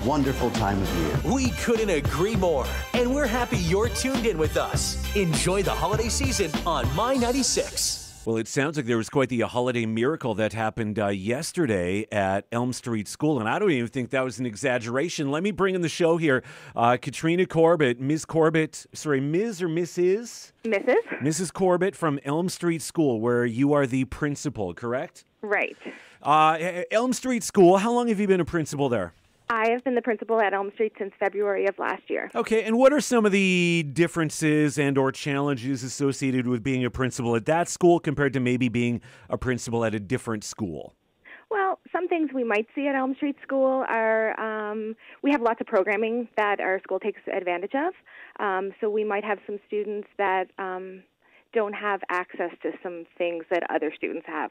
wonderful time of year. We couldn't agree more, and we're happy you're tuned in with us. Enjoy the holiday season on My 96. Well, it sounds like there was quite the holiday miracle that happened yesterday at Elm Street School, and I don't even think that was an exaggeration. Let me bring in the show here Katrina Corbett, Ms. or Mrs.? Mrs. Mrs. Corbett from Elm Street School, where you are the principal, correct? Right. Elm Street School, how long have you been a principal there? I have been the principal at Elm Street since February of last year. Okay, and what are some of the differences and or challenges associated with being a principal at that school compared to maybe being a principal at a different school? Well, some things we might see at Elm Street School are we have lots of programming that our school takes advantage of. So we might have some students that don't have access to some things that other students have.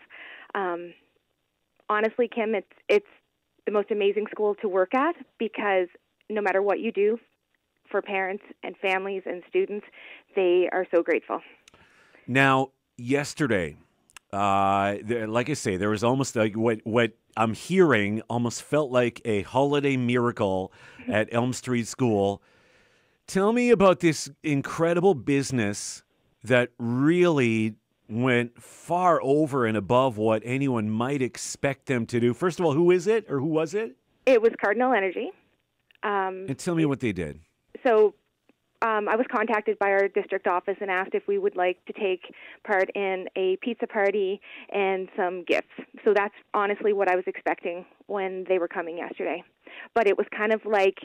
Honestly, Kim, it's the most amazing school to work at because no matter what you do for parents and families and students, they are so grateful. Now, yesterday, like I say, there was almost like what I'm hearing almost felt like a holiday miracle at Elm Street School. Tell me about this incredible business that really went far over and above what anyone might expect them to do. First of all, who is it or who was it? It was Cardinal Energy. And tell me what they did. So I was contacted by our district office and asked if we would like to take part in a pizza party and some gifts. So that's honestly what I was expecting when they were coming yesterday. But it was kind of like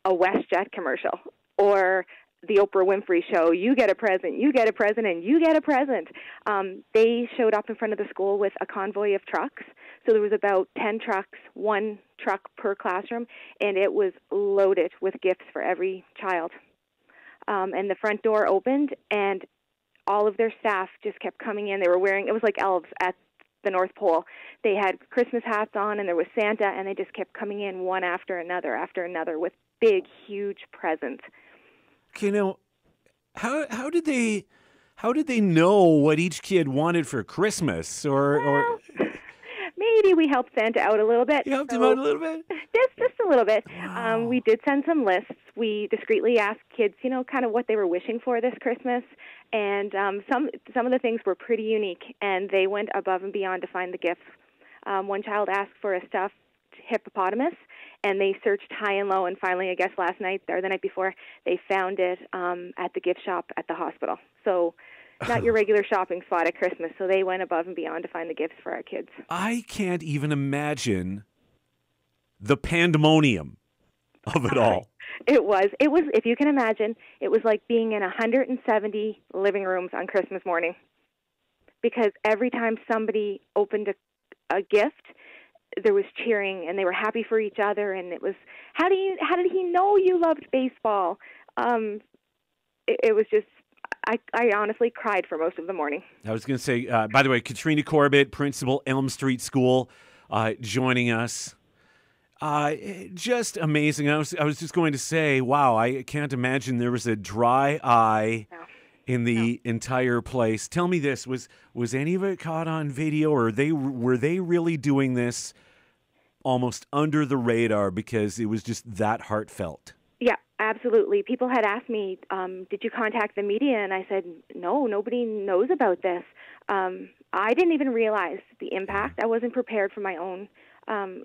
a WestJet commercial or the Oprah Winfrey Show. You get a present, you get a present, and you get a present. They showed up in front of the school with a convoy of trucks. So there was about 10 trucks, one truck per classroom, and it was loaded with gifts for every child. And the front door opened, and all of their staff just kept coming in. They were wearing, it was like elves at the North Pole. They had Christmas hats on, and there was Santa, and they just kept coming in one after another with big, huge presents. Okay, now, how did they know what each kid wanted for Christmas? Or maybe we helped Santa out a little bit. You helped him out a little bit? Just a little bit. Wow. We did send some lists. We discreetly asked kids, kind of what they were wishing for this Christmas. And some of the things were pretty unique, and they went above and beyond to find the gifts. One child asked for a stuffed hippopotamus, and they searched high and low, and finally, I guess last night or the night before, they found it at the gift shop at the hospital. So not your regular shopping spot at Christmas, so they went above and beyond to find the gifts for our kids. I can't even imagine the pandemonium of it all. It was, if you can imagine, it was like being in 170 living rooms on Christmas morning, because every time somebody opened a gift, there was cheering, and they were happy for each other, and it was, how did he know you loved baseball? It was just, I honestly cried for most of the morning. I was going to say, by the way, Katrina Corbett, principal, Elm Street School, joining us. Just amazing. I was just going to say, wow, I can't imagine there was a dry eye in the entire place. Tell me this, was any of it caught on video, or were they really doing this almost under the radar because it was just that heartfelt? Yeah, absolutely. People had asked me, did you contact the media? And I said, no, nobody knows about this. I didn't even realize the impact. I wasn't prepared for my own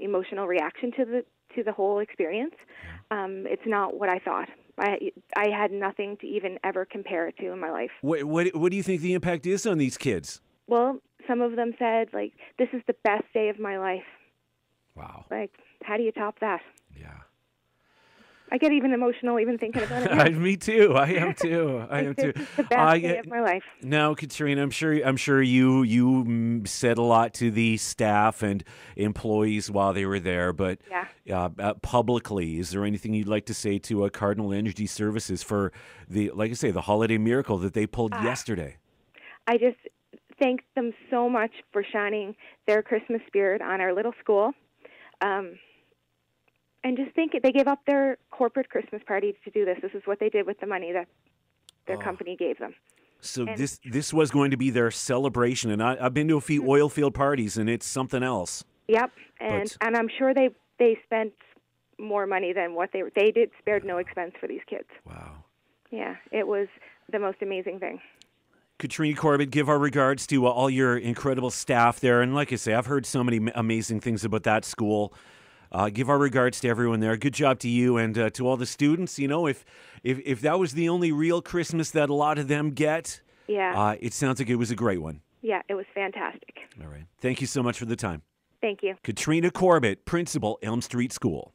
emotional reaction to the whole experience. It's not what I thought. I had nothing to even ever compare it to in my life. What do you think the impact is on these kids? Well, some of them said, like, this is the best day of my life. Wow. Like, how do you top that? Yeah. I get even emotional even thinking about it. Me too. I am too. This is the best day of my life. Now, Katrina, I'm sure you said a lot to the staff and employees while they were there, but publicly, is there anything you'd like to say to Cardinal Energy Services for like I say, the holiday miracle that they pulled yesterday? I just thank them so much for shining their Christmas spirit on our little school. And just think, they gave up their corporate Christmas party to do this. This is what they did with the money that their company gave them. So this was going to be their celebration, and I've been to a few oil field parties, and it's something else. Yep, and I'm sure they spent more money than what they did. Spared no expense for these kids. Wow. Yeah, it was the most amazing thing. Katrina Corbett, give our regards to all your incredible staff there. And like I say, I've heard so many amazing things about that school. Give our regards to everyone there. Good job to you and to all the students. You know, if that was the only real Christmas that a lot of them get, it sounds like it was a great one. Yeah, it was fantastic. All right. Thank you so much for the time. Thank you. Katrina Corbett, Principal, Elm Street School.